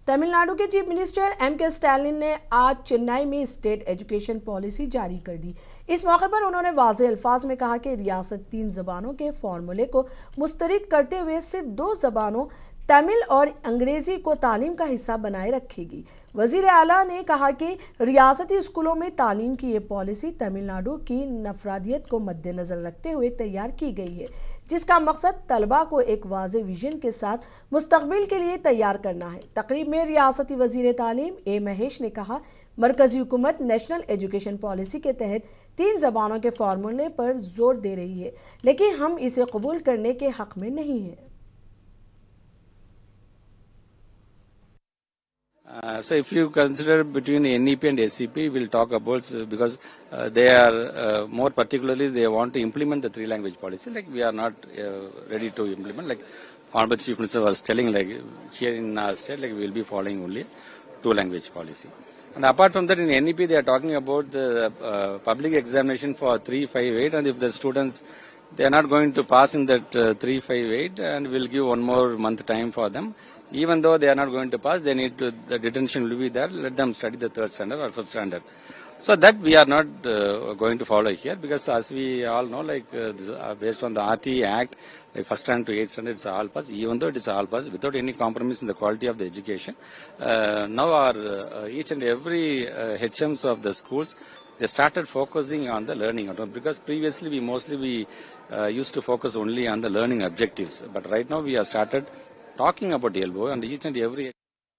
तमिलनाडु के chief minister M.K Stalin ने आज चेन्नई में स्टेट एजुकेशन पॉलिसी जारी कर दी। इस मौके पर उन्होंने वाज़ेह अल्फाज में कहा कि रियासत 3 ज़बानों के फॉर्मूले को मुस्तरद करते हुए सिर्फ 2 ज़बानों तमिल और अंग्रेजी को तालीम का हिस्सा बनाए रखेगी। वज़ीर आला ने कहा कि रियासती स्कूलों में तालीम की ये पॉलिसी तमिलनाडु की नफरादियत को मद्देनज़र रखते हुए तैयार की गई है, जिसका मकसद तलबा को एक वाज़े विजन के साथ मुस्तकबिल के लिए तैयार करना है। तकरीब में रियासती वज़ीर तालीम महेश ने कहा, मरकजी हुकूमत नेशनल एजुकेशन पॉलिसी के तहत 3 ज़बानों के फार्मूले पर जोर दे रही है, लेकिन हम इसे कबूल करने के हक़ में नहीं हैं। So if you consider between NEP and SEP, we'll talk about because they are more particularly they want to implement the 3-language policy. Like we are not ready to implement. Like Honorable Chief Minister was telling, like here in our state, like we will be following only 2-language policy. And apart from that, in NEP they are talking about the public examination for 358, and if the students they are not going to pass in that 358, and we'll give 1 more month time for them. Even though they are not going to pass, they need to, the detention will be there. Let them study the 3rd standard or 5th standard. So that we are not going to follow here, because as we all know, like based on the RT Act, like 1st standard to 8th standard is all pass. Even though it is all pass, without any compromise in the quality of the education. Now our each and every HMs of the schools, they started focusing on the learning, because previously we used to focus only on the learning objectives, but right now we have started talking about LBO and each and every